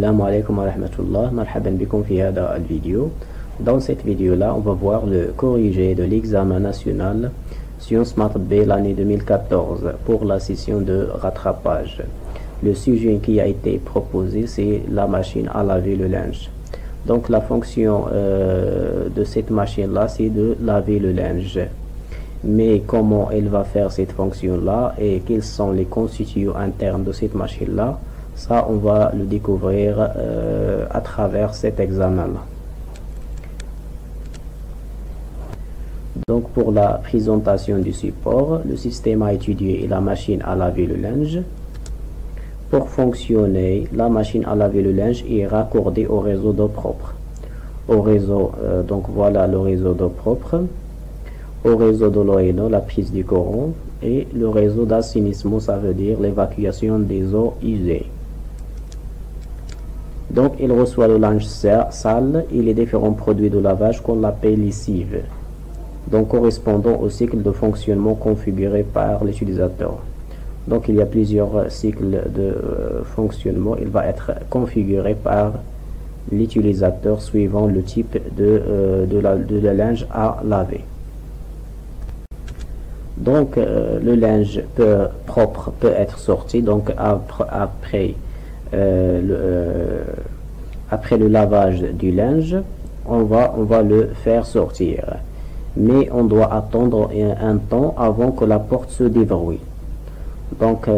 Assalamu alaikum wa rahmatullah, marhaban bikum fi hada al-vidéo. Dans cette vidéo-là, on va voir le corrigé de l'examen national Sciences Maths B l'année 2014 pour la session de rattrapage. Le sujet qui a été proposé, c'est la machine à laver le linge. Donc la fonction de cette machine-là, c'est de laver le linge. Mais comment elle va faire cette fonction-là et quels sont les constituants internes de cette machine-là, ça on va le découvrir à travers cet examen-là. Donc pour la présentation du support, le système à étudier et la machine à laver le linge. Pour fonctionner, la machine à laver le linge est raccordée au réseau d'eau propre. Au réseau, donc voilà le réseau d'eau propre. Au réseau de l'ONO, la prise du courant, et le réseau d'assainissement, ça veut dire l'évacuation des eaux usées. Donc il reçoit le linge sale et les différents produits de lavage qu'on appelle lessive, donc correspondant au cycle de fonctionnement configuré par l'utilisateur. Donc il y a plusieurs cycles de fonctionnement. Il va être configuré par l'utilisateur suivant le type de linge à laver. Donc le linge propre peut être sorti donc après le lavage du linge, on va le faire sortir, mais on doit attendre un temps avant que la porte se déverrouille. Donc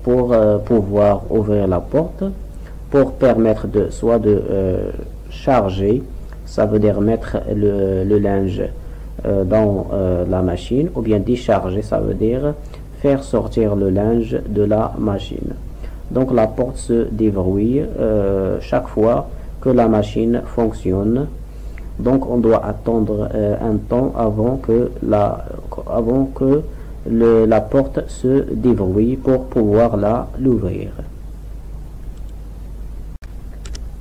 pour pouvoir ouvrir la porte, pour permettre de charger, ça veut dire mettre le linge dans la machine, ou bien décharger, ça veut dire faire sortir le linge de la machine. Donc la porte se déverrouille chaque fois que la machine fonctionne. Donc on doit attendre un temps avant que la porte se déverrouille pour pouvoir l'ouvrir.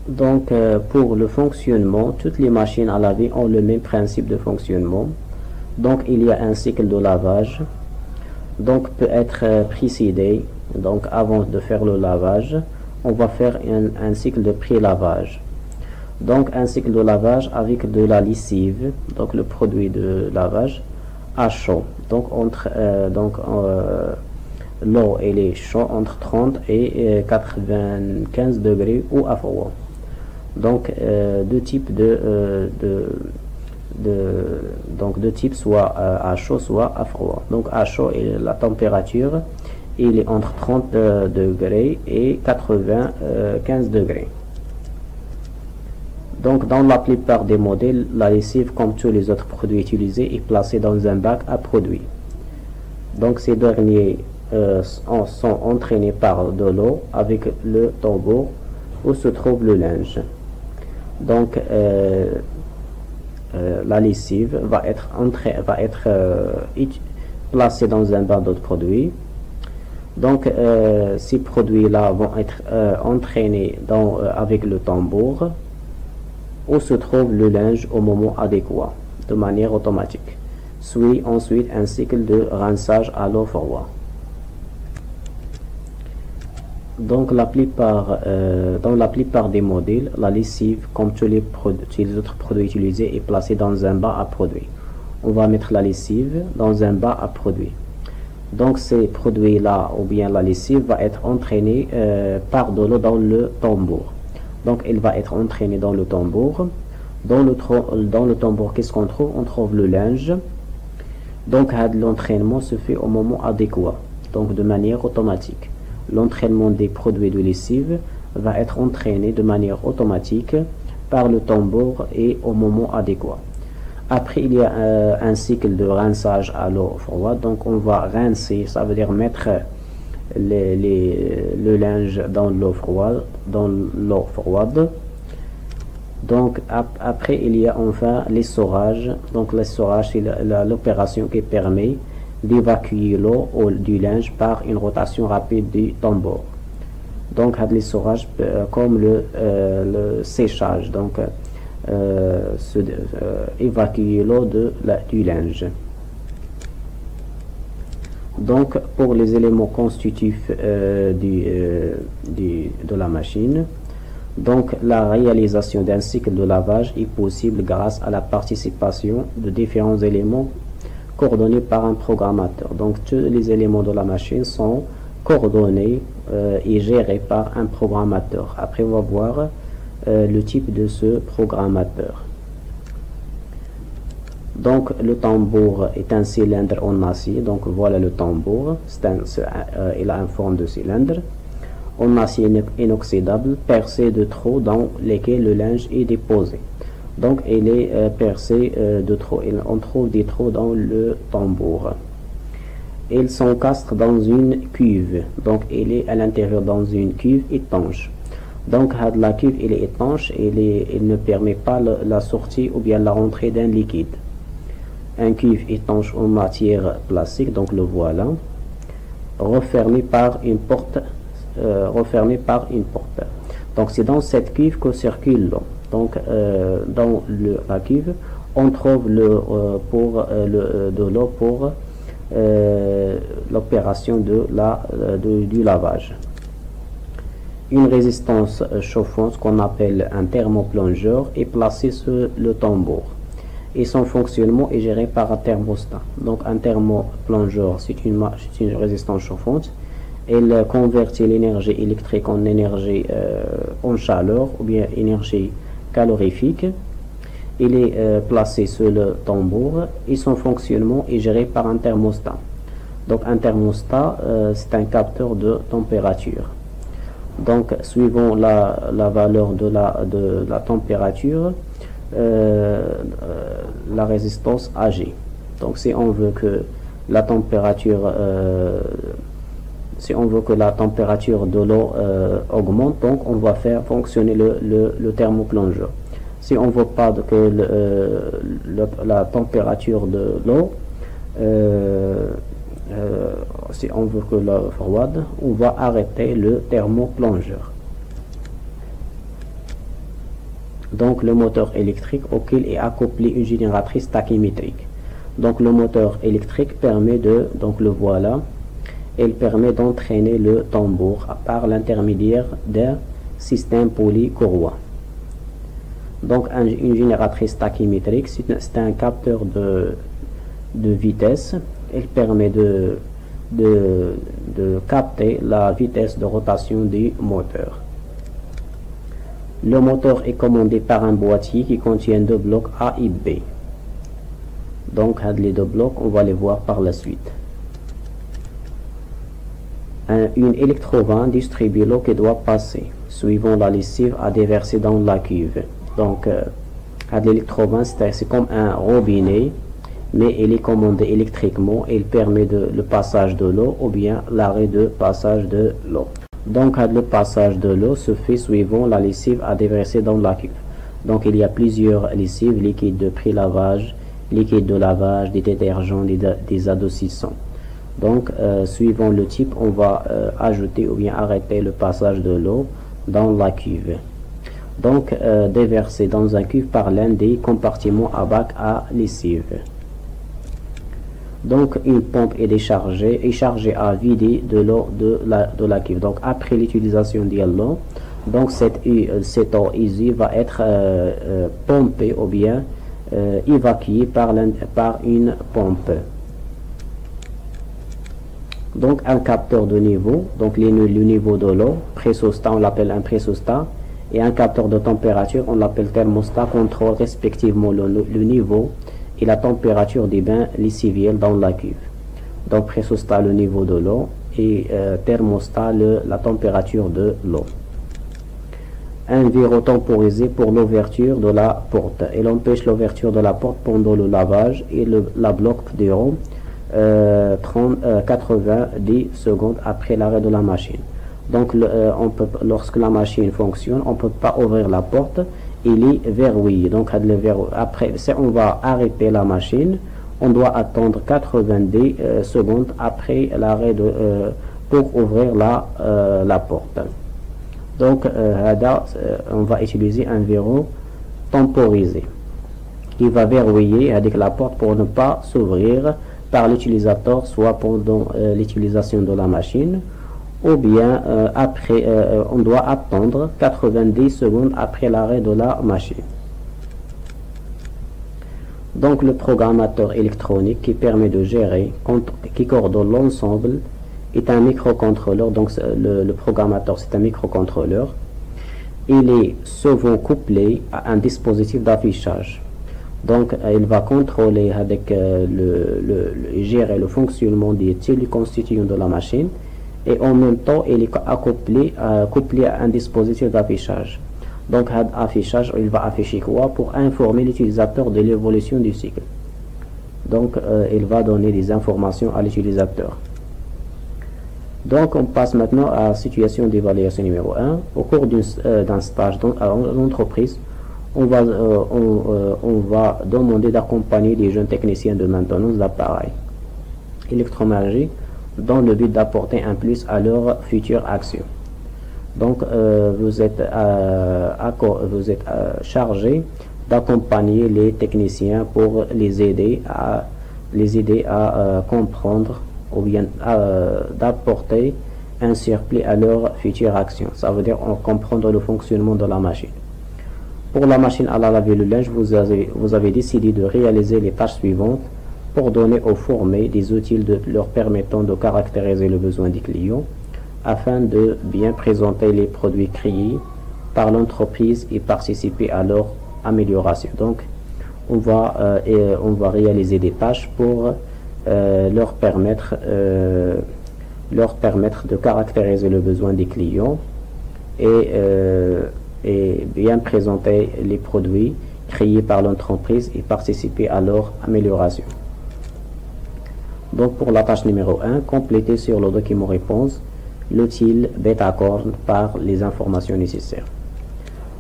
Donc pour le fonctionnement, toutes les machines à laver ont le même principe de fonctionnement. Donc il y a un cycle de lavage, donc peut être précédé. Donc avant de faire le lavage, on va faire un cycle de pré-lavage. Donc un cycle de lavage avec de la lessive, donc le produit de lavage à chaud. Donc l'eau elle est chaude entre 30 et 95 degrés ou à froid. Donc deux types deux types, soit à chaud soit à froid. Donc à chaud, la température il est entre 30 degrés et 95 degrés. Donc dans la plupart des modèles, la lessive, comme tous les autres produits utilisés, est placée dans un bac à produits. Donc ces derniers sont entraînés par de l'eau avec le tambour où se trouve le linge. Donc la lessive va être placée dans un bac d'autres produits. Donc ces produits-là vont être entraînés avec le tambour où se trouve le linge au moment adéquat, de manière automatique. Suit ensuite un cycle de rinçage à l'eau froide. Donc dans la plupart des modèles, la lessive, comme tous les autres produits utilisés, est placée dans un bac à produits. On va mettre la lessive dans un bac à produits. Donc ces produits-là, ou bien la lessive, va être entraînée par de l'eau dans le tambour. Donc elle va être entraînée dans le tambour. Dans le tambour, qu'est-ce qu'on trouve? On trouve le linge. Donc l'entraînement se fait au moment adéquat, donc de manière automatique. L'entraînement des produits de lessive va être entraîné de manière automatique par le tambour et au moment adéquat. Après, il y a un cycle de rinçage à l'eau froide. Donc on va rincer, ça veut dire mettre le linge dans l'eau froide. Donc après, il y a enfin l'essorage. Donc l'essorage, c'est l'opération qui permet d'évacuer l'eau du linge par une rotation rapide du tambour. Donc l'essorage comme le séchage, donc évacuer l'eau du linge. Donc pour les éléments constitutifs de la machine, Donc la réalisation d'un cycle de lavage est possible grâce à la participation de différents éléments coordonnés par un programmateur. Donc tous les éléments de la machine sont coordonnés et gérés par un programmateur. Après on va voir le type de ce programmateur. Donc le tambour est un cylindre en acier. Donc voilà le tambour, il a une forme de cylindre en acier inoxydable percé de trous dans lesquels le linge est déposé. Donc il est percé de trous, on trouve des trous dans le tambour. Il s'encastre dans une cuve, donc il est à l'intérieur dans une cuve étanche. Donc la cuve il est étanche, il ne permet pas la sortie ou bien la rentrée d'un liquide. Un cuve étanche en matière plastique, donc le voilà, refermé par une porte. Donc c'est dans cette cuve que circule l'eau. Donc dans la cuve on trouve de l'eau pour l'opération du lavage. Une résistance chauffante qu'on appelle un thermoplongeur est placée sur le tambour et son fonctionnement est géré par un thermostat. Donc un thermoplongeur c'est une résistance chauffante. Elle convertit l'énergie électrique en énergie en chaleur ou bien énergie calorifique. Il est placé sur le tambour et son fonctionnement est géré par un thermostat. Donc un thermostat c'est un capteur de température. Donc suivant la valeur de la température, la résistance agit. Donc si on veut que la température de l'eau augmente, donc on va faire fonctionner le thermoplongeur. Si on ne veut pas que la température de l'eau, si on veut que l'eau froide, on va arrêter le thermoplongeur. Donc le moteur électrique auquel est accouplée une génératrice tachymétrique. Donc le moteur électrique permet donc le voilà, il permet d'entraîner le tambour par l'intermédiaire d'un système polycourroie. Donc une génératrice tachymétrique c'est un capteur de vitesse. Il permet de capter la vitesse de rotation du moteur. Le moteur est commandé par un boîtier qui contient deux blocs A et B. Donc les deux blocs on va les voir par la suite. Une électrovanne distribue l'eau qui doit passer suivant la lessive à déverser dans la cuve. Donc l'électrovanne c'est comme un robinet, mais il est commandé électriquement et il permet le passage de l'eau ou bien l'arrêt de passage de l'eau. Donc le passage de l'eau se fait suivant la lessive à déverser dans la cuve. Donc il y a plusieurs lessives, liquide de pré-lavage, liquide de lavage, des détergents, des adoucissants. Donc suivant le type on va ajouter ou bien arrêter le passage de l'eau dans la cuve. Donc déverser dans un cuve par l'un des compartiments à bac à lessive. Donc une pompe est chargée à vider de l'eau de la cuve. Donc après l'utilisation de l'eau, donc cette eau usée va être pompée ou bien évacuée par une pompe. Donc un capteur de niveau, donc le niveau de l'eau, pressostat on l'appelle un pressostat, et un capteur de température on l'appelle thermostat, contrôle respectivement le niveau et la température des bains lessiviels dans la cuve. Donc pressostat le niveau de l'eau et thermostat la température de l'eau. Un verrou temporisé pour l'ouverture de la porte. Il empêche l'ouverture de la porte pendant le lavage et la bloque durant 90 secondes après l'arrêt de la machine. Donc lorsque la machine fonctionne, on ne peut pas ouvrir la porte, il est verrouillé. Donc après, si on va arrêter la machine, on doit attendre 90 secondes après l'arrêt pour ouvrir la porte. Donc on va utiliser un verrou temporisé qui va verrouiller avec la porte pour ne pas s'ouvrir par l'utilisateur, soit pendant l'utilisation de la machine ou bien on doit attendre 90 secondes après l'arrêt de la machine. Donc le programmateur électronique qui permet de gérer, qui coordonne l'ensemble, est un microcontrôleur. Donc le programmateur, c'est un microcontrôleur. Il est souvent couplé à un dispositif d'affichage. Donc il va contrôler avec gérer le fonctionnement des téléconstituants de la machine, et en même temps il est couplé à un dispositif d'affichage. Donc affichage, il va afficher quoi? Pour informer l'utilisateur de l'évolution du cycle. Donc il va donner des informations à l'utilisateur. Donc on passe maintenant à la situation d'évaluation numéro 1. Au cours d'un stage à l'entreprise, on va demander d'accompagner des jeunes techniciens de maintenance d'appareils électroménagers dans le but d'apporter un plus à leur future action. Donc vous êtes chargé d'accompagner les techniciens pour les aider à comprendre ou bien d'apporter un surplus à leur future action. Ça veut dire comprendre le fonctionnement de la machine. Pour la machine à laver le linge, vous avez décidé de réaliser les tâches suivantes pour donner aux formés des outils leur permettant de caractériser le besoin des clients afin de bien présenter les produits créés par l'entreprise et participer à leur amélioration. Donc, on va réaliser des tâches pour leur permettre de caractériser le besoin des clients et bien présenter les produits créés par l'entreprise et participer à leur amélioration. Donc pour la tâche numéro 1, compléter sur le document réponse l'outil bêta-corne par les informations nécessaires.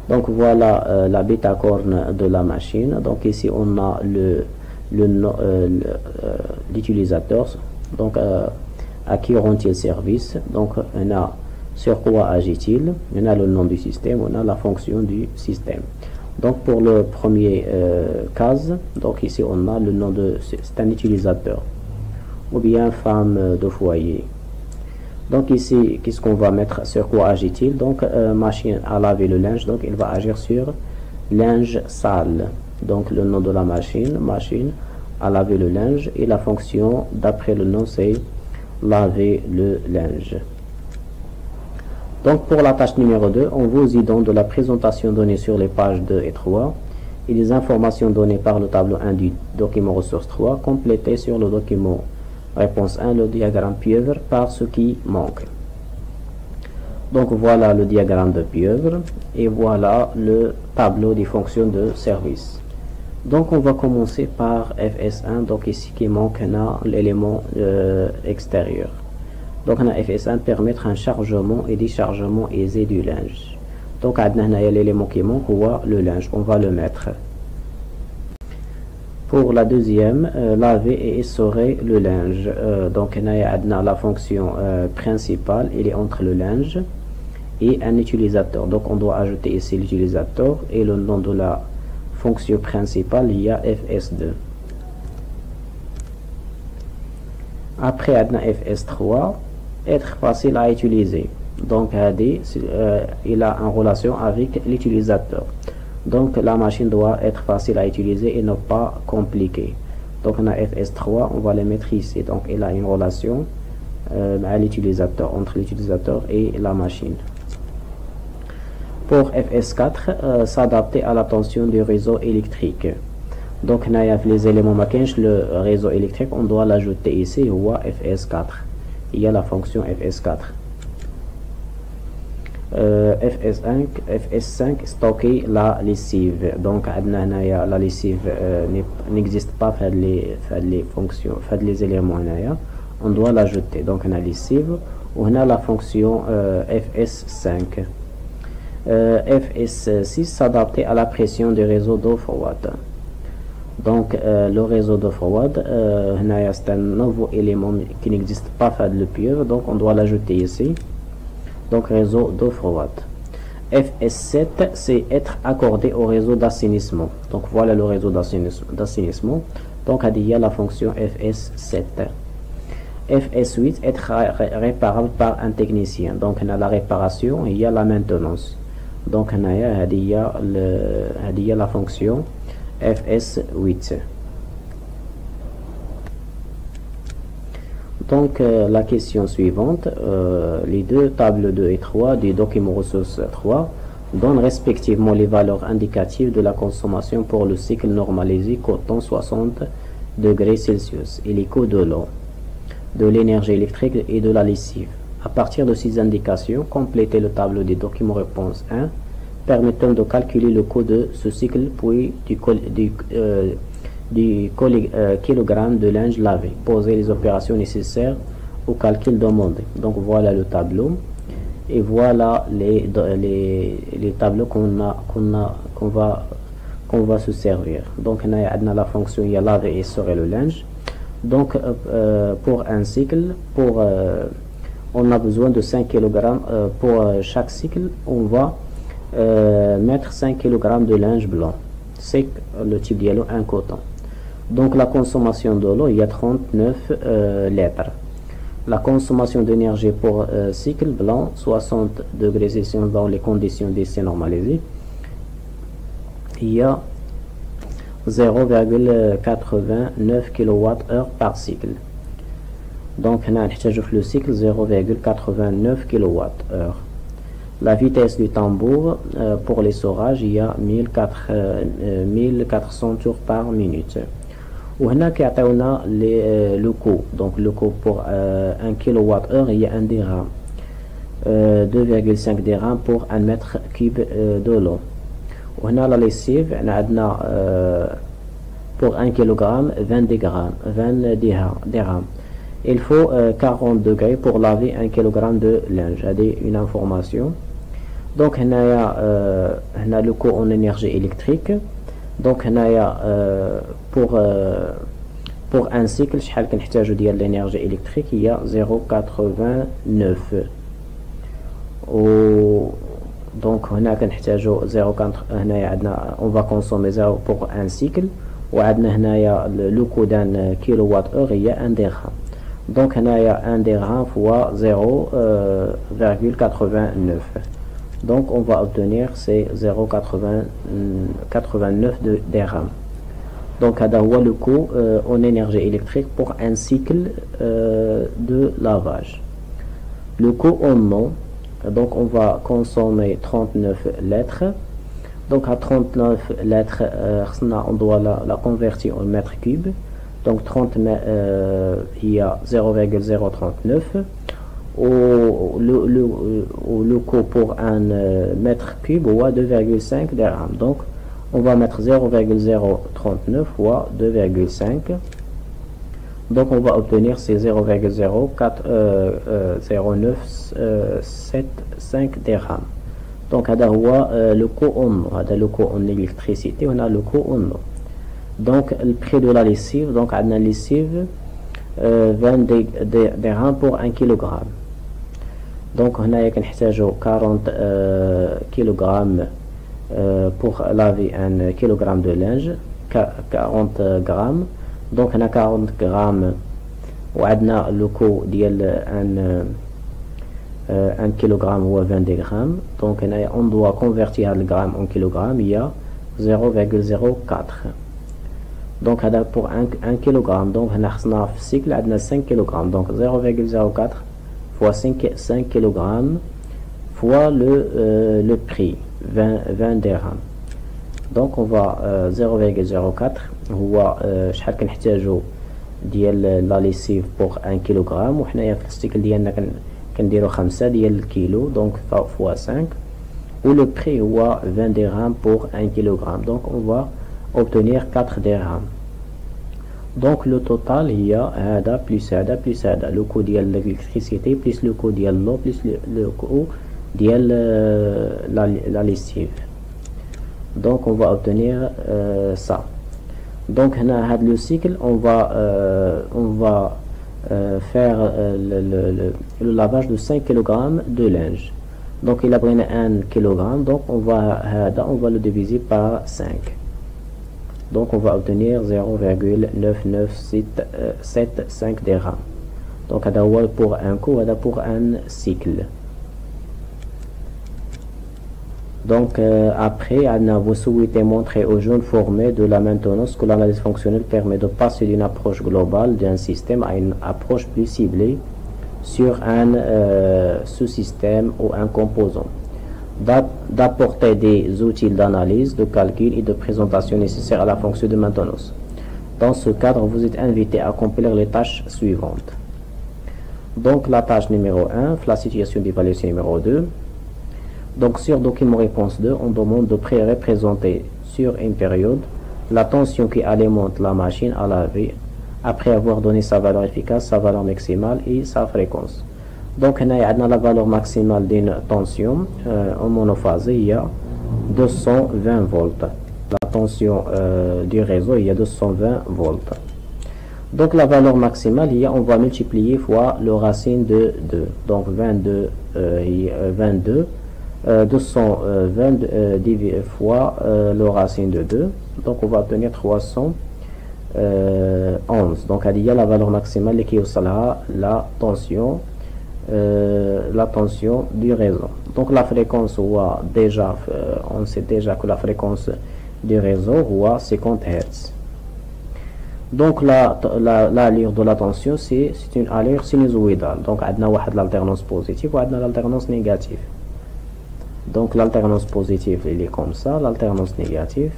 Donc voilà la bêta-corne de la machine. Donc ici on a l'utilisateur, donc à qui rend-il service, donc on a sur quoi agit-il, on a le nom du système, on a la fonction du système. Donc pour le premier case, donc ici on a le nom c'est un utilisateur ou bien femme de foyer. Donc ici qu'est-ce qu'on va mettre, sur quoi agit-il? Donc machine à laver le linge, donc il va agir sur linge sale. Donc le nom de la machine à laver le linge, et la fonction d'après le nom c'est laver le linge. Donc pour la tâche numéro 2, on vous y donne de la présentation donnée sur les pages 2 et 3 et des informations données par le tableau 1 du document ressources 3, complétées sur le document réponse 1, le diagramme pieuvre par ce qui manque. Donc voilà le diagramme de pieuvre et voilà le tableau des fonctions de service. Donc on va commencer par FS1, donc ici qui manque l'élément extérieur. Donc on a FS1 permettre un chargement et déchargement aisé du linge. Donc on a l'élément qui manque, le linge, on va le mettre. Pour la deuxième, laver et essorer le linge. Donc on a la fonction principale, il est entre le linge et un utilisateur. Donc on doit ajouter ici l'utilisateur et le nom de la fonction principale, il y a FS2. Après on a FS3, être facile à utiliser. Donc il a en relation avec l'utilisateur. Donc la machine doit être facile à utiliser et ne pas compliquée. Donc on a FS3, on va le mettre ici. Donc il a une relation à l'utilisateur, entre l'utilisateur et la machine. Pour FS4, s'adapter à la tension du réseau électrique. Donc on a les éléments maquinch, le réseau électrique, on doit l'ajouter ici ou FS4. Il y a la fonction FS4. FS5 stocker la lessive. Donc la lessive n'existe pas fait les fonctions, fait les éléments, on doit l'ajouter. Donc on a lessive, on a la fonction FS5. FS6 s'adapter à la pression du réseau d'eau froide. Donc le réseau d'eau froide, c'est un nouveau élément qui n'existe pas fait le pieuvre, donc on doit l'ajouter ici. Donc réseau d'eau froide. FS7 c'est être accordé au réseau d'assainissement. Donc voilà le réseau d'assainissement. Donc il y a la fonction FS7. FS8 être réparable par un technicien. Donc on a la réparation et il y a la maintenance. Donc on a la fonction FS8. Donc la question suivante, les deux tables 2 et 3 du document ressources 3 donnent respectivement les valeurs indicatives de la consommation pour le cycle normalisé coton 60 degrés Celsius et les coûts de l'eau, de l'énergie électrique et de la lessive. À partir de ces indications, complétez le tableau des documents réponse 1 permettant de calculer le coût de ce cycle puis du kilogramme de linge lavé. Posez les opérations nécessaires au calcul demandé. Donc voilà le tableau et voilà les tableaux qu'on va se servir. Donc on a la fonction il y a laver et essorer le linge. Donc pour un cycle, on a besoin de 5 kg pour chaque cycle. On va mettre 5 kg de linge blanc. C'est le type de un coton. Donc la consommation de l'eau, il y a 39 litres. La consommation d'énergie pour cycle blanc, 60 degrés Celsius dans les conditions d'essai normalisées, il y a 0,89 kWh par cycle. Donc on a le cycle 0,89 kWh. La vitesse du tambour pour l'essorage, il y a 1400 tours par minute. وهنا كيعطيونا le coût. Donc le coût pour 1 kWh il y a 1 dirham, 2,5 dirhams pour 1 mètre cube de l'eau. وهنا la lessive عندنا pour 1 kg 20 dirhams. Il faut 40 degrés pour laver 1 kg de linge. C'est une information. Donc on a le coût en énergie électrique. Donc on a pour un cycle شحال كنحتاجو ديال l'énergie électrique il y a 0,89 donc هنا كنحتاجو 0,4 هنا on va consommer 0 pour un cycle وعندنا هنايا le coût d'un kilowatt heure il y a 1 dirham. Donc هنايا 1 dirham fois 0,89. Donc on va obtenir c'est 0,89 de dirham. Donc هذا هو le coût en énergie électrique pour un cycle de lavage. Le coût en eau, donc on va consommer 39 litres. Donc à 39 litres on doit la convertir en mètres cubes. Donc 30 il y a 0,039 le coût pour un mètre cube ou 2,5 dirham. Donc on va mettre 0,039 fois 2,5. Donc on va obtenir ces 0,0975 dirhams. Donc هذا هو le coût en eau. هذا le coût en électricité. On a le coût en eau. Donc le prix de la lessive. Donc on a la lessive 20 dirhams pour 1 kg. Donc on a 40 kg pour laver 1 kg de linge, 40 grammes. Donc on a 40 grammes وعندنا le coût ديال 1 kg ou 20 grammes. Donc on doit convertir le gramme en kilogramme, il y a 0,04. Donc pour 1 kg. Donc on a في cycle عندنا 5 kg. Donc 0,04 fois 5 kg fois le prix 20 dirhams. Donc on va 0,04 هو شحال كنحتاجو ديال لا ليسيف بوغ 1 كيلوغرام وحنايا في الستيكل ديالنا كنديرو 5 ديال الكيلو دونك فوا 5 و لو بري هو 20 درهم بوغ 1 كيلوغرام. دونك on va obtenir 4 dirhams. Donc le total هي هذا بلس هذا بلس هذا لو كو ديال l'électricité بلس لو كو ديال لو بلس لو كو ديال لا ليسيف. Donc on va obtenir ça. Donc هنا le cycle on va faire le lavage de 5 kg de linge. Donc il a pris 1 kg, donc on va le diviser par 5. Donc on va obtenir 0,9975 dirhams. Donc هذا هو pour un coup, هذا pour un cycle. Donc après, vous souhaitez montrer aux jeunes formés de la maintenance que l'analyse fonctionnelle permet de passer d'une approche globale d'un système à une approche plus ciblée sur un sous-système ou un composant, d'apporter des outils d'analyse, de calcul et de présentation nécessaires à la fonction de maintenance. Dans ce cadre, vous êtes invité à accomplir les tâches suivantes. Donc la tâche numéro 1, la situation d'évaluation numéro 2. Donc sur document réponse 2, on demande de représenter sur une période la tension qui alimente la machine à laver après avoir donné sa valeur efficace, sa valeur maximale et sa fréquence. Donc on a la valeur maximale d'une tension en monophasé, il y a 220 volts. La tension du réseau, il y a 220 volts. Donc la valeur maximale, on va multiplier fois le racine de 2. Donc 22, 220 fois le racine de 2. Donc on va obtenir 311. Donc il y a la valeur maximale qui sera la tension du réseau. Donc la fréquence, déjà, on sait déjà que la fréquence du réseau est 50 Hz. Donc l'allure de la tension, c'est une allure sinusoïdale. Donc on a l'alternance positive et l'alternance négative. Donc l'alternance positive, il est comme ça. L'alternance négative,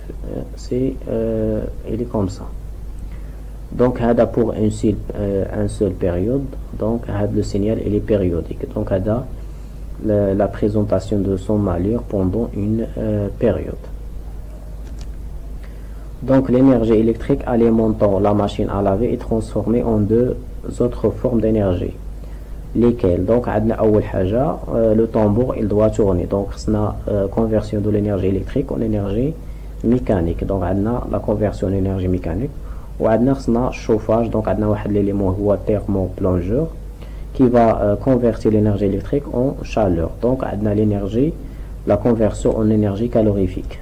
il est comme ça. Donc pour une seule période. Donc le signal, il est périodique. Donc la présentation de son allure pendant une période. Donc l'énergie électrique alimentant la machine à laver est transformée en deux autres formes d'énergie. Lesquelles? Donc le tambour, il doit tourner. Donc c'est la conversion de l'énergie électrique en énergie mécanique. Donc la conversion en énergie mécanique. Ou le chauffage. Donc l'élément thermoplongeur qui va convertir l'énergie électrique en chaleur. Donc l'énergie, la conversion en énergie calorifique.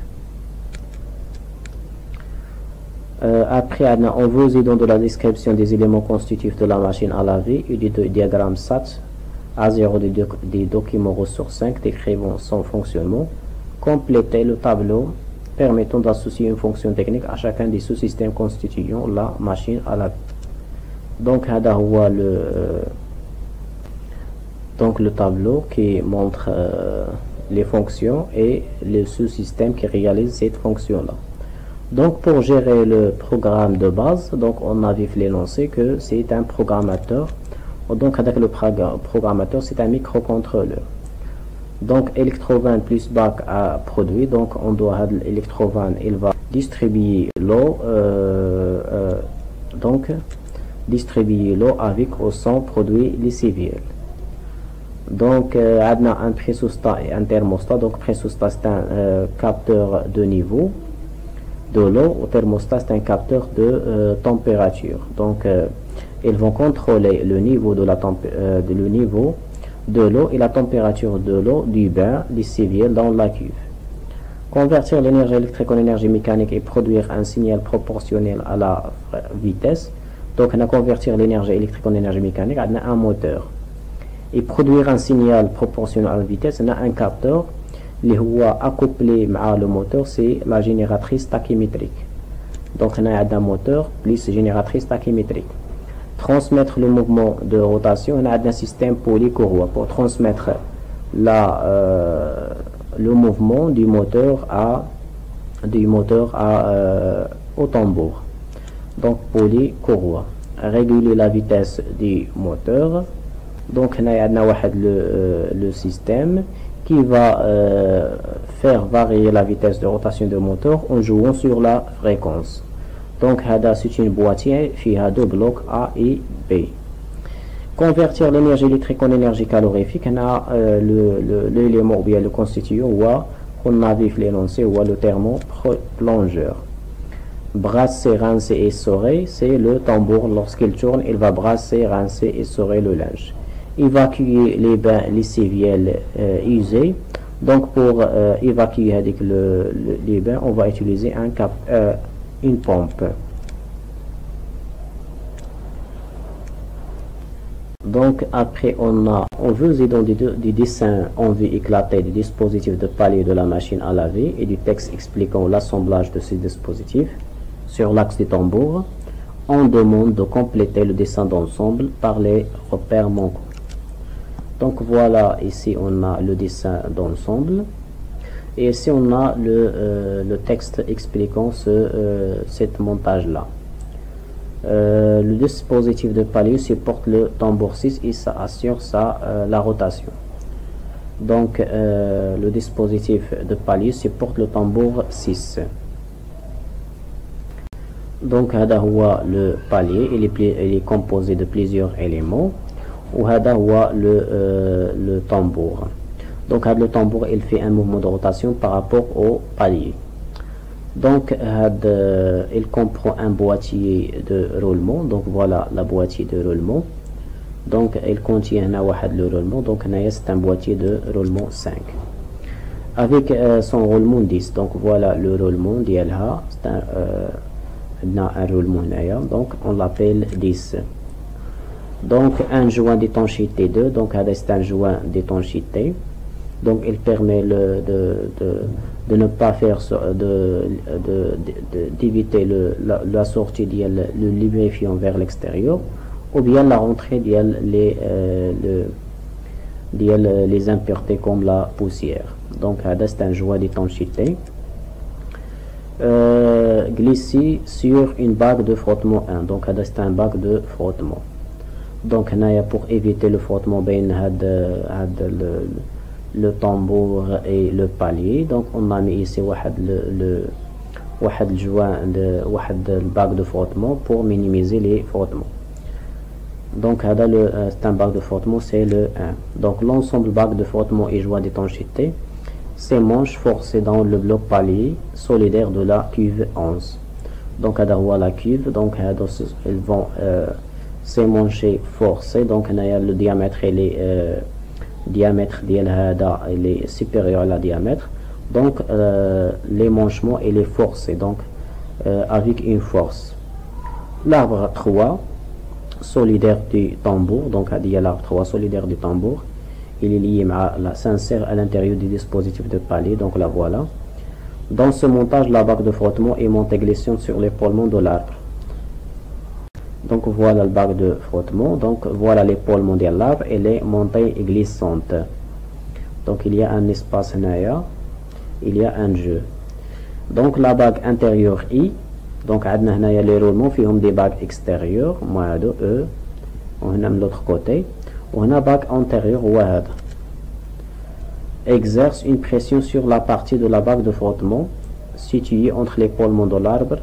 Après, on vous aide de la description des éléments constitutifs de la machine à laver et du diagramme SAT A0 des documents ressources 5 décrivant son fonctionnement. Complétez le tableau permettant d'associer une fonction technique à chacun des sous-systèmes constituant la machine à laver. Donc, le tableau qui montre les fonctions et les sous-systèmes qui réalisent cette fonction-là. Donc pour gérer le programme de base, donc on a vu l'énoncé que c'est un programmateur. Donc avec le programmateur, c'est un microcontrôleur. Donc Electrovanne plus bac a produit. Donc on doit Electrovanne, il va distribuer l'eau. Distribuer l'eau avec ou sans produit lessiviel. Donc on a un pressostat et un thermostat. Donc pressostat c'est un capteur de niveau de l'eau, au thermostat c'est un capteur de température. Donc ils vont contrôler le niveau de l'eau et la température de l'eau du bain lessiviel dans la cuve. Convertir l'énergie électrique en énergie mécanique et produire un signal proportionnel à la vitesse. Donc on a convertir l'énergie électrique en énergie mécanique, on a un moteur. Et produire un signal proportionnel à la vitesse, on a un capteur. اللي هو accouplé مع le moteur, c'est la génératrice tachymétrique. Donc on a un moteur plus génératrice tachymétrique. Transmettre le mouvement de rotation, on a un système polycourroie pour transmettre le mouvement du moteur au tambour. Donc polycourroie. Réguler la vitesse du moteur. Donc on a le système qui va faire varier la vitesse de rotation du moteur en jouant sur la fréquence. Donc c'est une boîtier qui a deux blocs A et B. Convertir l'énergie électrique en énergie calorifique, on a l'élément ou bien le constituant on a vu l'énoncé ou le thermoplongeur. Brasser, rincer et essorer, c'est le tambour. Lorsqu'il tourne, il va brasser, rincer et essorer le linge. Évacuer les bains lessiviels usés. Donc pour évacuer avec les bains, on va utiliser une pompe. Donc après on veut du dessin en vue éclatée du dispositif de palier de la machine à laver et du texte expliquant l'assemblage de ces dispositifs sur l'axe du tambour. On demande de compléter le dessin d'ensemble par les repères manquants. Donc voilà, ici on a le dessin d'ensemble et ici on a le texte expliquant cette montage là. Le dispositif de palier supporte le tambour 6 et ça assure la rotation. Donc le dispositif de palier supporte le tambour 6. Donc هذا هو le palier, il est composé de plusieurs éléments. وهذا هو le tambour. Donc le tambour il fait un mouvement de rotation par rapport au palier. Donc il comprend un boîtier de roulement. Donc voilà la boîtier de roulement. Donc il contient le roulement. Donc c'est un boîtier de roulement 5 avec son roulement 10. Donc voilà le roulement ديالها. C'est un roulement donc on l'appelle 10. Donc un joint d'étanchéité 2. Donc c'est un joint d'étanchéité. Donc il permet de ne pas faire d'éviter la sortie le lubrifiant vers l'extérieur ou bien la rentrée les impuretés comme la poussière. Donc c'est un joint d'étanchéité glissé sur une bague de frottement 1. Donc c'est un bague de frottement. Donc pour éviter le frottement le tambour et le palier. Donc on a mis ici le joint de bague de frottement pour minimiser les frottements. Donc c'est un bague de frottement, c'est le 1. Donc l'ensemble bague de frottement et joint d'étanchéité, ces manches forcées dans le bloc palier solidaire de la cuve 11. Donc la cuve, donc ils vont s'émancher forcés. Donc le diamètre diamètre il est supérieur à la diamètre. Donc l'émanchement il est forcé, donc avec une force. L'arbre 3 solidaire du tambour, donc l'arbre 3 solidaire du tambour, il est lié s'insère à l'intérieur du dispositif de palier. Donc la voilà. Dans ce montage, la bague de frottement est montée glissante sur l'épaulement de l'arbre. Donc voilà le bague de frottement. Donc voilà l'épaulement de l'arbre, elle est montée et glissante. Donc il y a un espace là, il y a un jeu. Donc la bague intérieure I. Donc il y a les roulements qui ont des bagues extérieures, moi de E. On a de l'autre côté. On a bague antérieure WAD. Exerce une pression sur la partie de la bague de frottement située entre l'épaulement de l'arbre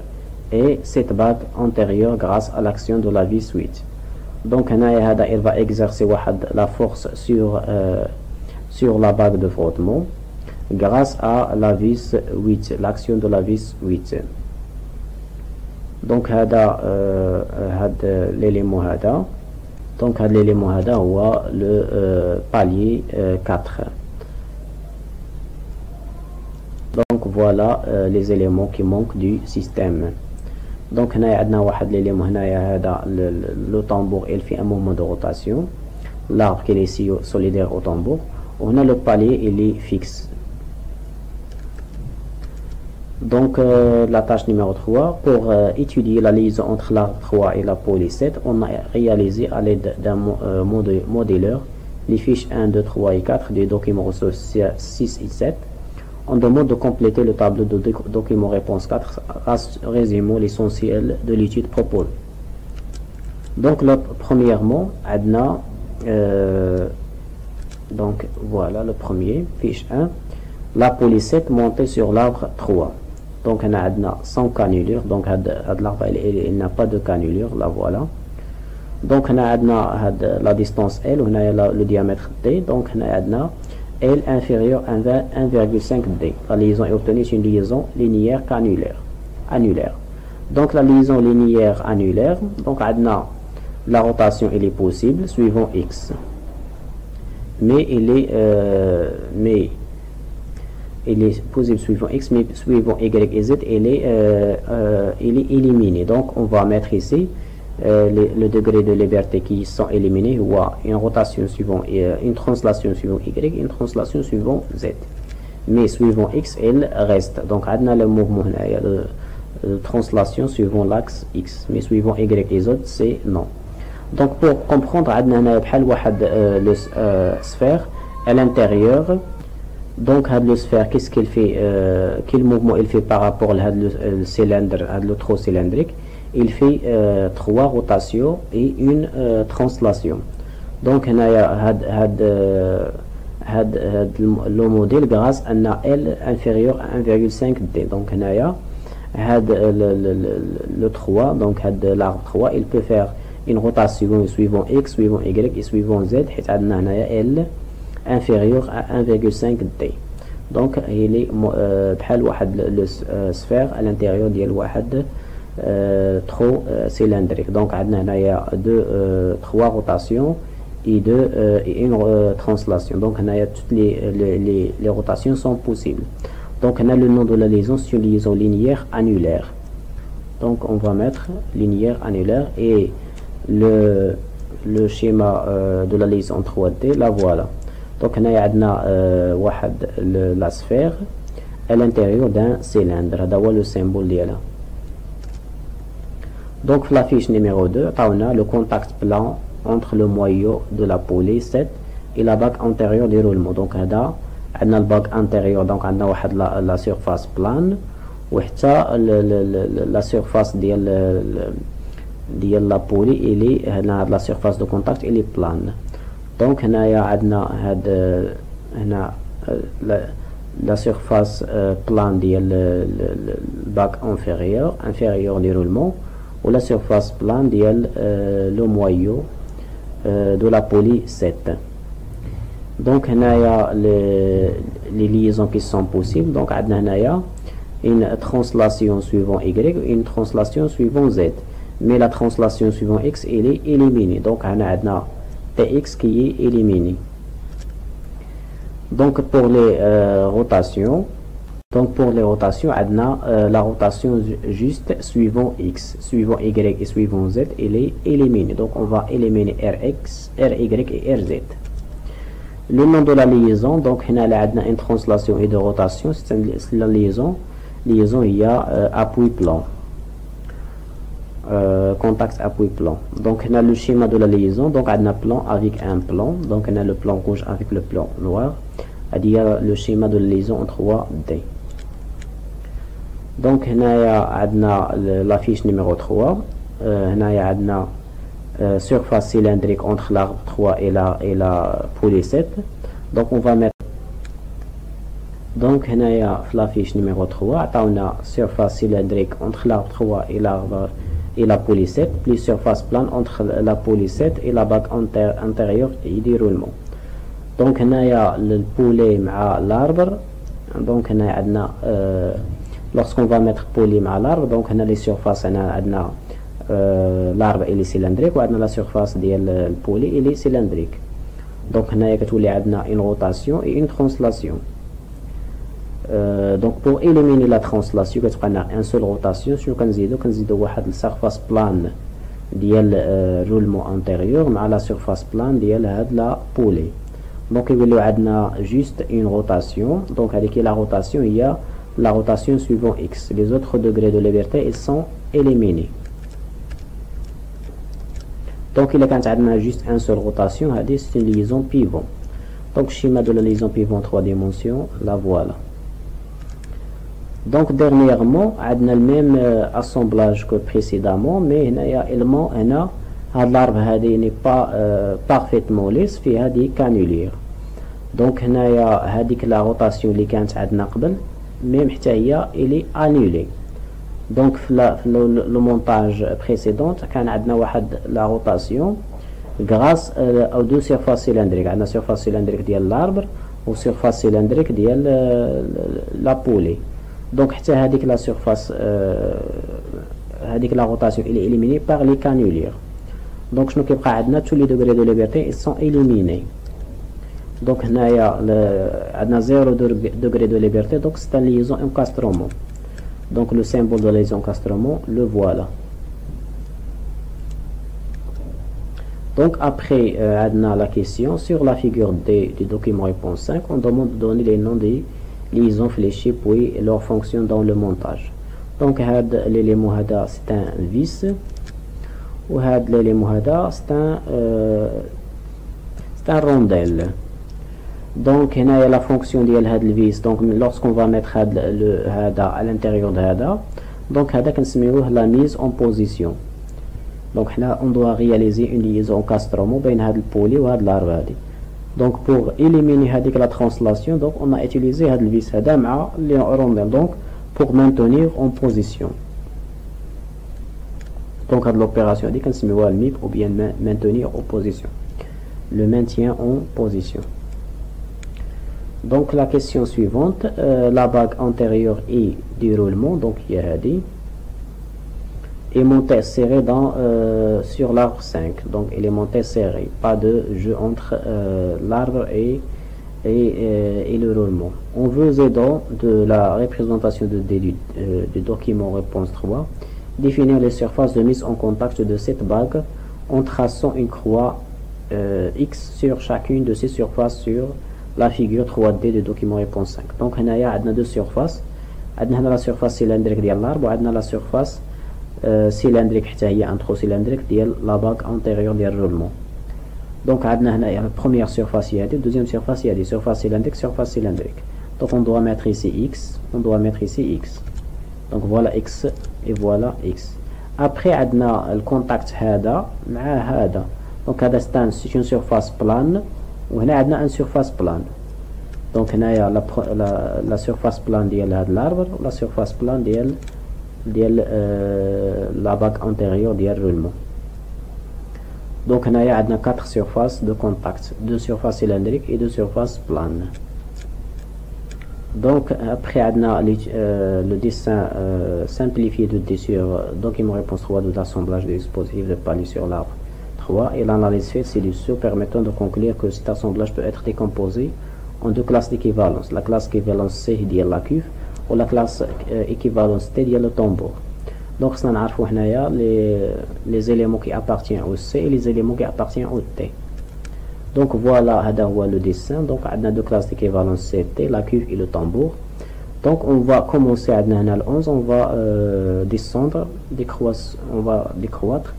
et cette bague antérieure grâce à l'action de la vis 8. Donc il va exercer la force sur la bague de frottement grâce à la vis 8, l'action de la vis 8. Donc l'élément donc l'élément le palier 4. Donc voilà les éléments qui manquent du système. Donc l'élément le tambour il fait un mouvement de rotation, l'arbre qui est solidaire au tambour. On a le palier, il est fixe. Donc la tâche numéro 3, pour étudier la liaison entre l'arbre 3 et la police 7, on a réalisé à l'aide d'un modéleur les fiches 1, 2, 3 et 4 des documents ressources 6 et 7. On demande de compléter le tableau de document réponse 4 résumant l'essentiel de l'étude proposée. Donc premièrement, donc voilà le premier, fiche 1, la police 7 montée sur l'arbre 3. Donc on a sans cannulure, donc l'arbre il n'a pas de cannulure, la voilà. Donc on a la distance L, on a le diamètre D, donc on a L inférieur à 1,5 D. La liaison est obtenue sur une liaison linéaire annulaire. Donc la liaison linéaire annulaire, donc la rotation elle est possible suivant X. Mais il est possible suivant X, mais suivant Y et Z, il est éliminé. Donc on va mettre ici le degré de liberté qui sont éliminés ou une rotation suivant une translation suivant y, une translation suivant z. Mais suivant x, elle reste. Donc, on a le mouvement, le translation suivant l'axe x. Mais suivant y et z, c'est non. Donc, pour comprendre, on a le sphère à l'intérieur. Donc, le sphère, qu'est-ce qu'il fait, quel mouvement il fait par rapport au cylindre, le trou cylindrique? Il fait 3 rotations et une translation. Donc, on a le modèle grâce à L inférieur à 1,5D. Donc, on a le 3, donc l'arbre 3, il peut faire une rotation suivant x, suivant y et suivant z. Et on a L inférieur à 1,5D. Donc, il est le sphère à l'intérieur de trou cylindrique. Donc, on a 3 rotations et une translation. Donc, on a toutes les rotations sont possibles. Donc, on a le nom de la liaison, c'est une liaison linéaire annulaire. Donc, on va mettre linéaire annulaire et le schéma de la liaison 3D, la voilà. Donc, on a la sphère à l'intérieur d'un cylindre. C'est le symbole ديالها. Donc, la fiche numéro 2, on a le contact plan entre le moyeu de la poulie 7 et la bague antérieure du roulement. Donc, on a le bague antérieure, donc on a la surface plane, et la surface de la poulie, la surface de contact, elle est plane. Donc, on a la surface plane de la bague inférieure du roulement, ou la surface plane le moyeu de la poulie 7. Donc, on a les liaisons qui sont possibles. Donc, on a une translation suivant y et une translation suivant z. Mais la translation suivant x, elle est éliminée. Donc, on a tx qui est éliminé. Donc, pour les rotations, on a la rotation juste suivant x, suivant y et suivant z, elle est éliminée. Donc, on va éliminer rx, ry et rz. Le nom de la liaison, donc, on a une translation et de rotation, c'est la liaison. Liaison, il y a appui plan. Contact appui plan. Donc, on a le schéma de la liaison. Donc, on a un plan avec un plan. Donc, on a le plan rouge avec le plan noir. Il y a le schéma de la liaison en 3D. Donc, on a la fiche numéro 3. On a surface cylindrique entre l'arbre 3 et la poulie 7. Donc, on va mettre. Donc, on a la fiche numéro 3. On a surface cylindrique entre l'arbre 3 et la poulie 7, plus surface plane entre la poulie 7 et la bague antérieure et du roulement. Donc, on a le poulie à l'arbre. Donc, on a lorsqu'on va mettre poulie à l'arbre, donc on a les surfaces, on a l'arbre et les cylindriques, on a la surface de la poulie et les cylindriques. Donc, on a une rotation et une translation. Donc, pour éliminer la translation, on a une seule rotation. Si on a la surface plane de roulement antérieur à la surface plane de la poulie. Donc, il y a juste une rotation. Donc, avec la rotation, il y a la rotation suivant x. Les autres degrés de liberté, ils sont éliminés. Donc, il y a juste une seule rotation. C'est une liaison pivot. Donc, schéma de la liaison pivot en 3 dimensions, la voilà. Donc, dernièrement, on a le même assemblage que précédemment, mais il y a également l'arbre n'est pas parfaitement lisse, il y a des canulures. Donc, il y a la rotation qui est même il est annulé. Donc, le montage précédent, on a la rotation grâce aux deux surfaces cylindriques. On a la surface cylindrique de l'arbre ou la surface cylindrique de la poulie. Donc, la surface, la rotation est éliminée par les canulures. Donc, tous les degrés de liberté ils sont éliminés. Donc, on a 0 degré de liberté. Donc, c'est une liaison encastrement. Donc, le symbole de la liaison encastrement, le voilà. Donc après la question sur la figure D du document réponse 5, on demande de donner les noms des liaisons fléchées puis leur fonction dans le montage. Donc l'élément هذا c'est un vis ou l'élément هذا c'est un rondelle. Donc il y a la fonction de le vis. Donc lorsqu'on va mettre هذا à l'intérieur de هذا, donc هذا كنسميوه la mise en position. Donc là on doit réaliser une liaison encastrement بين هذا البولي وهذا الارب هذه. Donc pour éliminer هذيك la translation, donc on a utilisé هذا الvis هذا مع les rondelles, donc pour maintenir en position. Donc هذه l'opération هذه كنسميوها الميب ou bien maintenir en position, le maintien en position. Donc la question suivante, la bague antérieure et du roulement, donc il y a هذه est montée serrée sur l'arbre 5. Donc il est monté serré, pas de jeu entre l'arbre et le roulement. On veut aidant de la représentation du document réponse 3, définir les surfaces de mise en contact de cette bague en traçant une croix X sur chacune de ces surfaces sur la figure 3D du document réponse 5. Donc on a deux surfaces, on a la surface cylindrique de l'arbre et on a la surface cylindrique حتى هي introcylindrique ديال la bague antérieure ديال الroulement. Donc عندنا هنا la première surface هي deuxième surface هي surface cylindrique. Donc on doit mettre ici X, on doit mettre ici X. Donc voilà X et voilà X. Après عندنا le contact هذا مع هذا. Donc هذا c'est une surface plane وهنا عندنا une surface plane. Donc هنايا la surface plane ديال هذا l'arbre و la surface plane ديال la bague antérieure ديال roulement. Donc on a 4 surfaces de contact, 2 surfaces cylindriques et 2 surfaces planes. Donc après on a le dessin simplifié de sur document réponse 3 de l'assemblage des dispositifs de palier sur l'arbre 3 et l'analyse faite c'est du saut permettant de conclure que cet assemblage peut être décomposé en deux classes d'équivalence. La classe équivalence C ديال la cuve ou la classe équivalence T ديال le tambour. Donc ça نعرفوا هنايا les éléments qui appartiennent au C et les éléments qui appartiennent au T. Donc voilà هذا هو le dessin. Donc on a deux classes d'équivalence C et T, la cuve et le tambour. Donc on va commencer عندنا هنا le 11, on va descendre, on va décroître,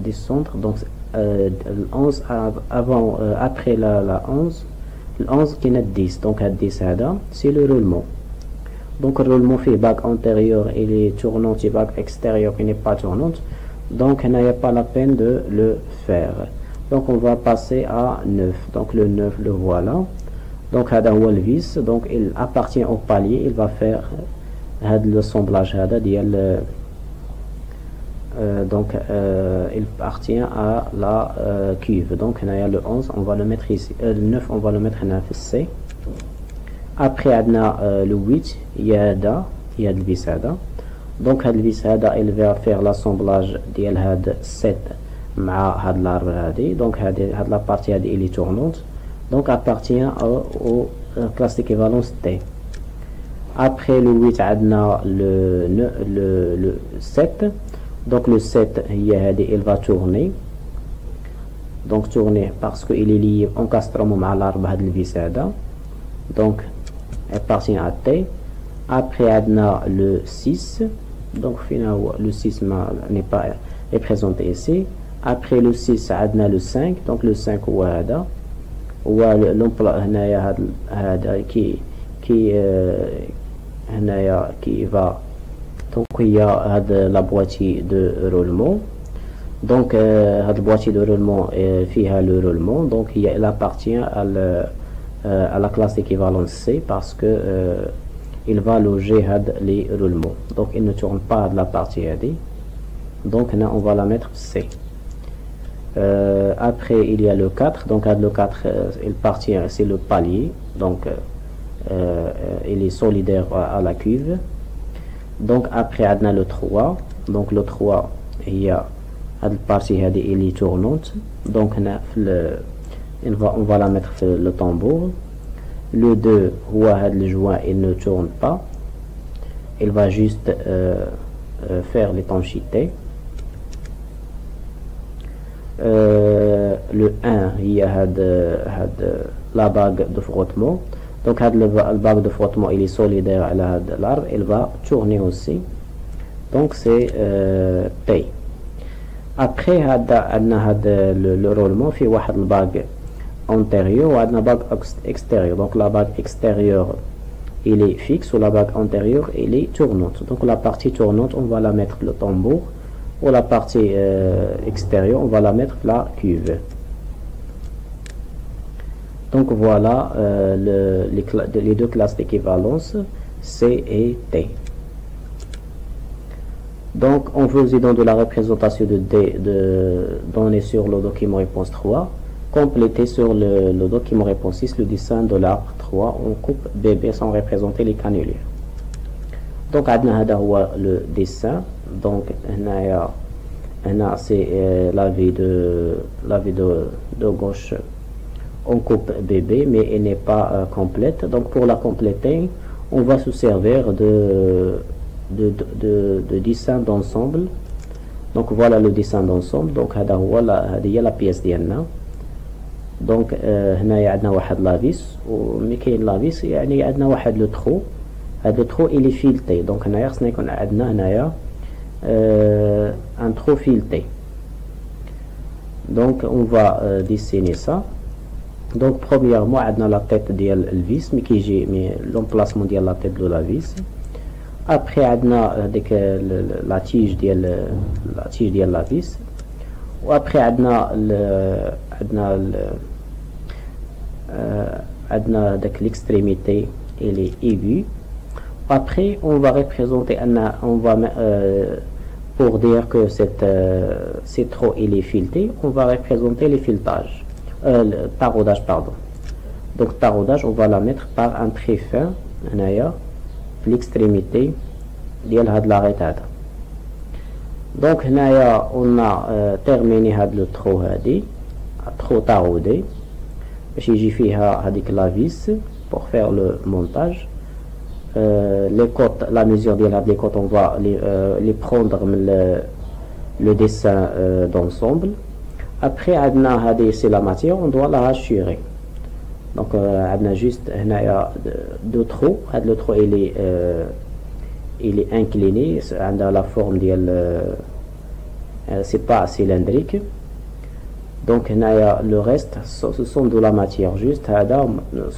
descendre. Donc le 11 avant, après la 11, le 11 qui est 10. Donc à 10 c'est le roulement. Donc le roulement fait bague antérieure et les tournantes et bague extérieure qui n'est pas tournante. Donc il n'y a pas la peine de le faire. Donc on va passer à 9. Donc le 9 le voilà. Donc هذا هو le vis. Donc il appartient au palier. Il va faire l'assemblage ديال donc il appartient à la cuve. Donc il y a le 11, on va le mettre ici. Le 9 on va le mettre dans le C. Après on a le 8, il y a le vis هذا. Donc le vis هذا il va faire l'assemblage ديال هاد 7 مع هاد l'arbre هذه. Donc هاد la partie هذه elle est tournante. Donc appartient au classe d'équivalence T. Après le 8 on a le 7. Donc le 7 il va tourner. Donc tourner parce qu'il est lié encastrement مع l'arbre هذا الvis هذا. Donc appartient à T. Après on a le 6. Donc finalement le 6 n'est pas représenté ici. Après le 6 on a le 5. Donc le 5 هو هذا. هو l'emploi هنايا هذا qui va. Donc il y a la boîtier de roulement. Donc la boîtier de roulement فيها le roulement. Donc il appartient à la classe d'équivalence C parce que il va loger les roulements. Donc il ne tourne pas de la partie AD. Donc là on va la mettre C. Après il y a le 4. Donc le 4 il appartient, c'est le palier. Donc il est solidaire à la cuve. Donc après on a le 3. Donc le 3 il y a cette partie elle est tournante. Donc on va la mettre sur le tambour. Le 2 le joint il ne tourne pas. Il va juste faire l'étanchéité. le 1 il y a la bague de frottement. Donc la bague de frottement il est solidaire à l'arbre, elle va tourner aussi. Donc c'est T. Après le roulement fait la bague antérieure ou la bague extérieure. Donc la bague extérieure il est fixe ou la bague antérieure elle est tournante. Donc la partie tournante on va la mettre le tambour, ou la partie extérieure on va la mettre la cuve. Donc voilà les deux classes d'équivalence C et T. Donc en faisant de la représentation de D données sur le document réponse 3, compléter sur le document réponse 6 le dessin de l'arbre 3 on coupe BB sans représenter les cannulaires. Donc le dessin. Donc c'est la vie de gauche on coupe BB mais elle n'est pas complète. Donc pour la compléter on va se servir de dessin d'ensemble. Donc voilà le dessin d'ensemble. Donc هذه la pièce ديالنا. Donc هنايا عندنا واحد لافيس وملي كاين لافيس يعني عندنا واحد لو ترو. هذا الترو il est fileté. Donc هنايا خصنا يكون عندنا هنايا un trou fileté. Donc on va dessiner ça. Donc premièrement عندنا la tête ديال الفيس مي كيجي l'emplacement ديال la tête de la vis. Après عندنا ديك la tige ديال la vis. وaprès عندنا داك l'extrémité elle est aiguë. Après on va représenter pour dire que c'est trop il est fileté, on va représenter les filetages, le taraudage pardon. Donc taraudage on va la mettre par un trait fin l'extrémité ديال هاد l'arête هذا. Donc هنايا on a terminé هاد le trou هادي trou taraudé باش يجي فيها هذيك la vis pour faire le montage. Les côtes, la mesure des côtes on va les prendre le dessin d'ensemble. Après c'est la matière on doit la rachurer. Donc on a juste deux trous. Le trou il est incliné, on a la forme c'est pas cylindrique. Donc le reste ce sont de la matière juste,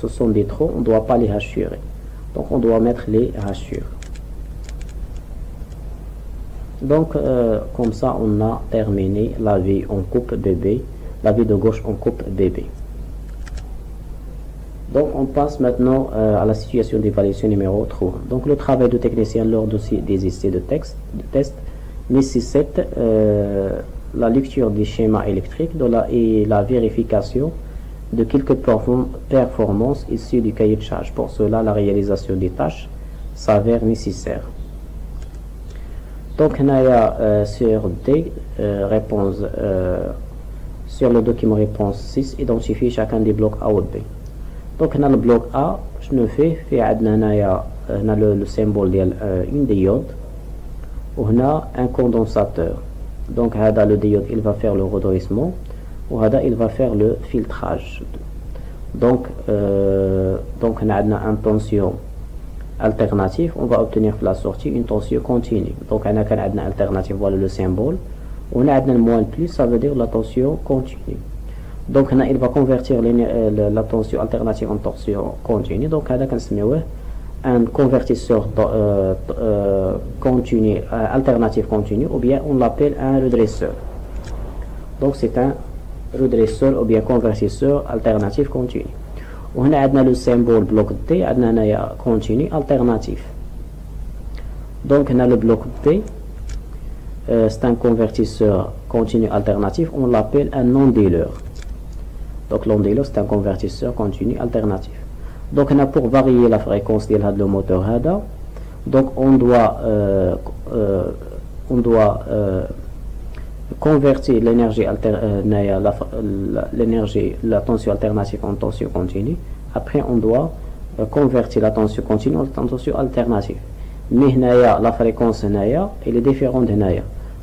ce sont des trous, on ne doit pas les rachurer. Donc on doit mettre les rachures. Donc comme ça on a terminé la vie on coupe BB, la vie de gauche on coupe BB. Donc on passe maintenant à la situation d'évaluation numéro 3. Donc le travail de technicien lors des essais de test nécessite la lecture des schémas électriques et la vérification de quelques performances issues du cahier de charge. Pour cela, la réalisation des tâches s'avère nécessaire. Donc, on a sur D, réponse, sur le document réponse 6, identifier chacun des blocs A ou B. Donc, on a le bloc A, je ne fais, on a le symbole d'une diode, on a un condensateur. Donc, le diode, il va faire le redressement. il va faire le filtrage. Donc on a une tension alternative, on va obtenir la sortie une tension continue. Donc on a une alternative, voilà le symbole. On a un moins plus, ça veut dire la tension continue. Donc il va convertir la tension alternative en tension continue. Donc un convertisseur continu, alternative continue, ou bien on l'appelle un redresseur. Donc c'est un redresseur ou bien convertisseur alternatif continu. On a le symbole bloc D, on a continu alternatif. Donc on a le bloc D, c'est un convertisseur continu alternatif, on l'appelle un non-dealer. Donc l'on-dealer c'est un convertisseur continu alternatif. Donc on a pour varier la fréquence de le moteur hada, donc on doit convertir l'énergie la tension alternative en tension continue. Après on doit convertir la tension continue en tension alternative. Mais la fréquence elle est différente.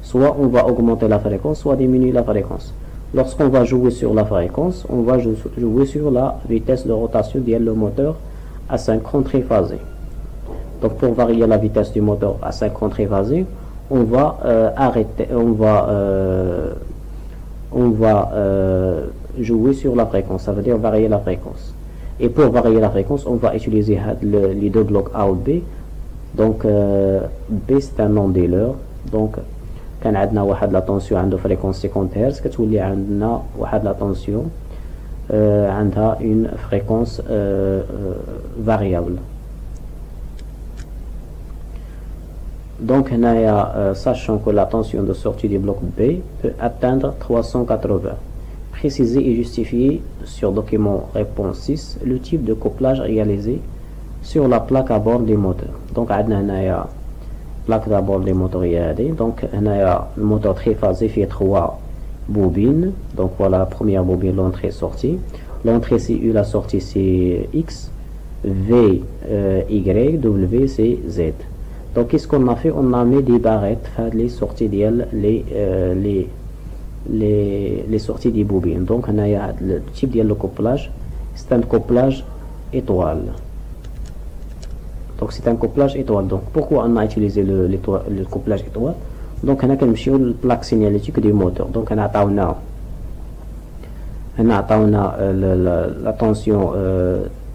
Soit on va augmenter la fréquence, soit diminuer la fréquence. Lorsqu'on va jouer sur la fréquence, on va jouer sur la vitesse de rotation le moteur asynchrone triphasé. Donc pour varier la vitesse du moteur asynchrone triphasé, on va jouer sur la fréquence, ça veut dire varier la fréquence. Et pour varier la fréquence, on va utiliser les deux blocs A ou B. Donc B c'est un non-dealer. Donc كان عندنا واحد لا طونسيون عنده فريكونس 50 هرتز، كتولي عندنا واحد لا طونسيون عندها une fréquence variable. Donc sachant que la tension de sortie du bloc B peut atteindre 380. Préciser et justifier sur document réponse 6 le type de couplage réalisé sur la plaque à bord du moteur. Donc عندنا plaque à bord des moteurs IAD. Donc le moteur triphasé fait 3 bobines. Donc voilà la première bobine, l'entrée sortie. L'entrée c'est U, la sortie c'est X, V, Y, W c'est Z. Donc qu'est-ce qu'on a fait? On a mis des barrettes les sorties les sorties des bobines. Donc on a le type de couplage, c'est un couplage étoile. Donc c'est un couplage étoile. Donc pourquoi on a utilisé le couplage étoile? Donc on a le plaque signalétique du moteur. Donc on a la tension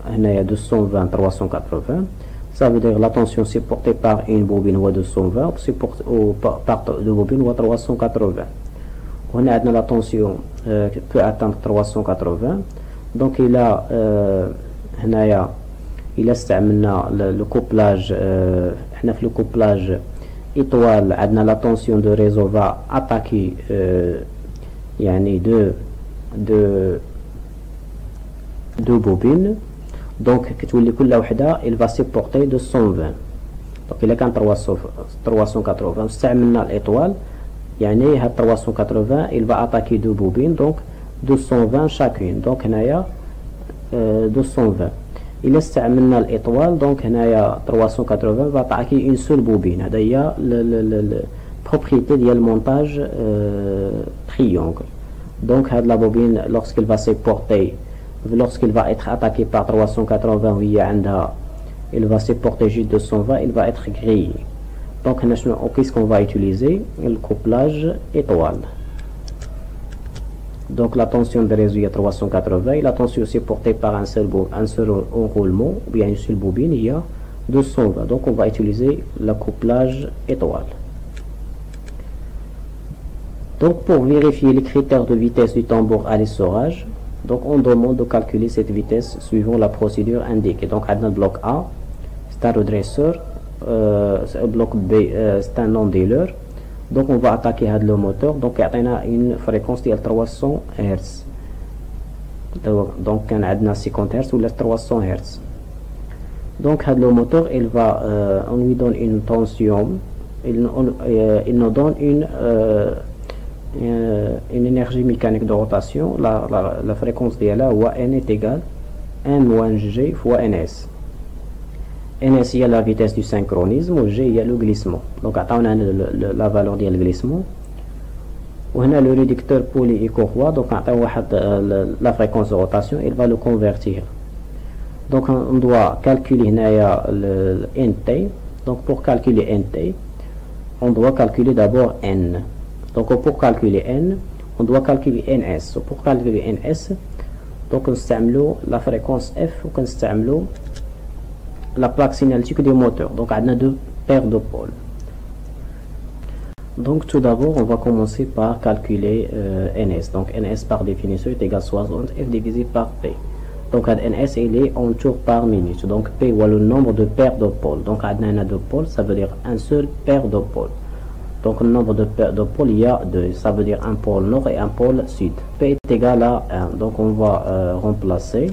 220-380. Ça veut dire la tension supportée par une bobine ou 220, supportée par deux bobines ou 380. On a la tension peut atteindre 380. Donc il a استعملنا le couplage احنا في le couplage étoile عندنا la tension de réseau va attaquer يعني deux bobines. donc كتولي كل وحده il va supporter 220. donc إلا كان 380 استعملنا l'étoile يعني هاد 380 il va attaquer deux bobines donc 220 chacune. donc هنايا 220. Il استعملنا l'étoile donc هنايا 380 va attaquer une seule bobine. هذا هي propriété ديال المونتاج triangle. donc هاد la bobine lorsqu'il va supporter, lorsqu'il va être attaqué par 380 وهي عندها il va supporter juste 220, il va être grillé. donc qu'est-ce qu'on va utiliser? le couplage étoile. Donc la tension de réseau est 380 et la tension supportée par un seul enroulement ou bien une seule bobine il y a 220. Donc on va utiliser le couplage étoile. Donc pour vérifier les critères de vitesse du tambour à l'essorage, donc on demande de calculer cette vitesse suivant la procédure indiquée. Donc on a le bloc A, c'est un redresseur, le bloc B c'est un non-dealer. Donc on va attaquer le moteur. donc il y a une fréquence de 300 Hz. donc on a 50 Hz ou 300 Hz. donc le moteur il va on lui donne une tension, il nous donne une énergie mécanique de rotation. la fréquence de là ou n est égale m-g fois ns. ns il y a la vitesse du synchronisme ou g il y a le glissement. donc عطاونا la valeur ديال الglissement. وهنا le réducteur poly-éco-roi donc عطاو واحد la fréquence de rotation, il va le convertir. donc on doit calculer هنايا nt. donc pour calculer nt on doit calculer d'abord n. donc pour calculer n on doit calculer ns. pour calculer ns donc نستعملوا la fréquence f وكنستعملوا la plaque signalétique du moteur. donc on a deux paires de pôles. donc tout d'abord on va commencer par calculer ns. donc ns par définition est égal à 60 f divisé par p. donc ns il est en tours par minute. donc p ou le nombre de paires de pôles. donc on a deux pôles, ça veut dire un seul paire de pôles. donc le nombre de paires de pôles il y a deux, ça veut dire un pôle nord et un pôle sud. p est égal à 1. donc on va remplacer.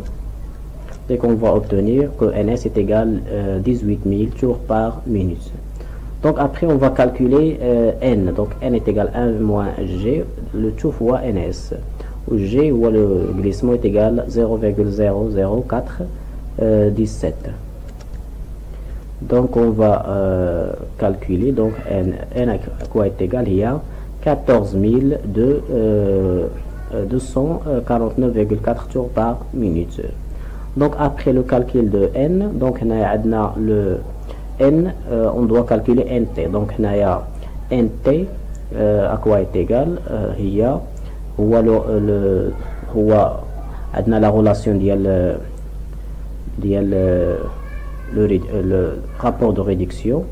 et qu'on va obtenir que ns est égal 18 000 tours par minute. donc après on va calculer n. donc n est égal 1 moins g, le tour fois ns, où g ou le glissement est égal 0,00417. donc on va calculer donc n à quoi est égal, il y a 14 000 de 249,4 tours par minute. Donc après le calcul de n, donc on a le n, on doit calculer nt. Donc on a nt à quoi est égal عندنا la relation ديال le rapport de réduction.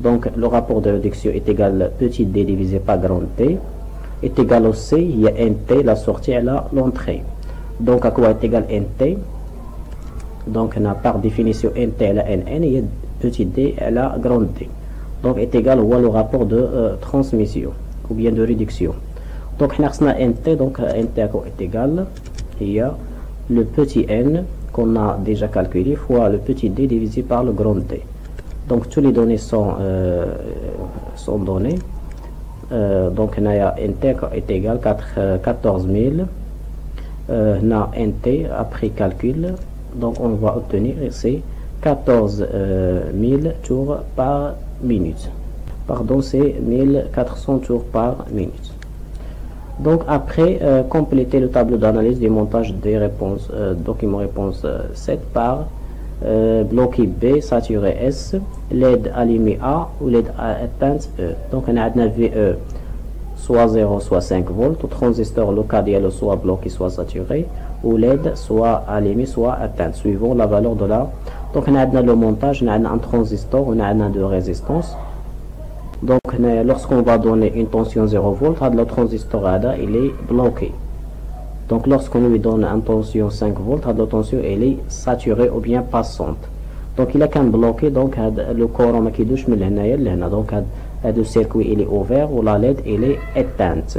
Donc le rapport de réduction est égal petit d divisé par grand t est égal au c, il y a nt la sortie et l'entrée. Donc à quoi est égal nt? Donc on a par définition nt à la nn, il y a petit d à la grande d. Donc est égal au rapport de transmission ou bien de réduction. Donc on a nt, donc nt à quoi est égal, il y a le petit n qu'on a déjà calculé fois le petit d divisé par le grand d. Donc toutes les données sont données. Donc on a nt est égal 14 000. On a nt après calcul, donc on va obtenir c'est 14 000 tours par minute. Pardon, c'est 1400 tours par minute. Donc après, compléter le tableau d'analyse du montage des réponses, document réponse 7 par bloqué B, saturé S, LED allumé A ou LED éteinte E. Donc on a VE soit 0 soit 5 volts, au transistor local soit bloqué soit saturé, ou LED soit allumé soit éteinte, suivant la valeur de la. Donc on a le montage, on a un transistor, on a deux résistances. Donc lorsqu'on va donner une tension 0 volts, le transistor il est bloqué. Donc lorsqu'on lui donne une tension 5 volts, la tension elle est saturée ou bien passante. Donc il est quand bloqué, donc le courant qui touche من هنايا لهنا. Donc le circuit il est ouvert ou la LED il est éteinte.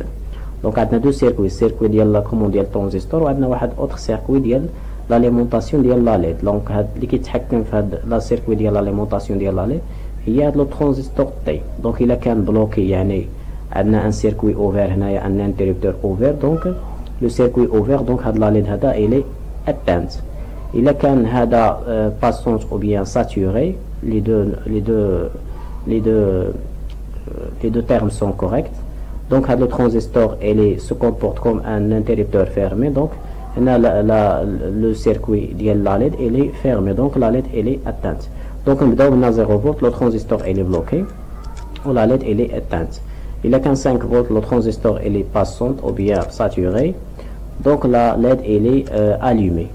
Donc on a deux circuits, circuit ديال la commande ديال transistor و عندنا واحد autre circuit ديال l'alimentation ديال la LED. Donc اللي كيتحكم في هذا la circuit ديال l'alimentation ديال la LED هي هذا le transistor T. Donc il est quand bloqué يعني عندنا un circuit ouvert هنايا un interrupteur ouvert. Donc le circuit ouvert, donc la LED هذا il est éteinte. Il est quand هذا passant ou bien saturé, les deux termes sont corrects. Donc le transistor se comporte comme un interrupteur fermé. Donc le circuit de la LED il est fermé, donc la LED elle est éteinte. Donc on a 0 volts, le transistor il est bloqué ou la LED elle est éteinte. Il est qu'un 5 volts, le transistor il est passant ou bien saturé, donc la LED elle est allumée.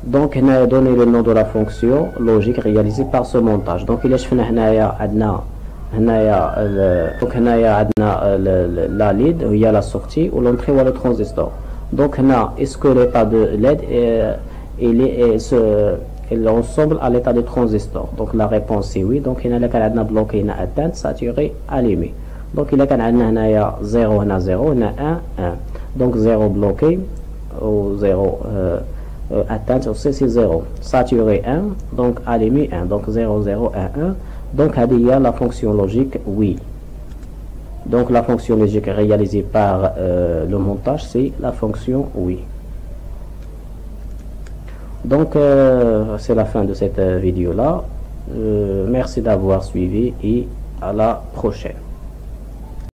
Donc on a donné le nom de la fonction logique réalisée par ce montage. Donc il est شفنا هنايا عندنا la LED il y a la sortie ou l'entrée ou le transistor. Donc est-ce que l'état de LED est l'ensemble à l'état de transistor? Donc la réponse est oui. Donc il y a bloqué, il y a atteinte, saturé, allumé. Donc il y a 0, 0, 1, 1. Donc 0 bloqué ou 0 atteinte aussi c'est 0. Saturé 1, donc allumé 1. Donc 0, 0, 1, 1. Donc il y a la fonction logique oui. Donc la fonction logique réalisée par le montage c'est la fonction oui. Donc c'est la fin de cette vidéo là. Merci d'avoir suivi et à la prochaine.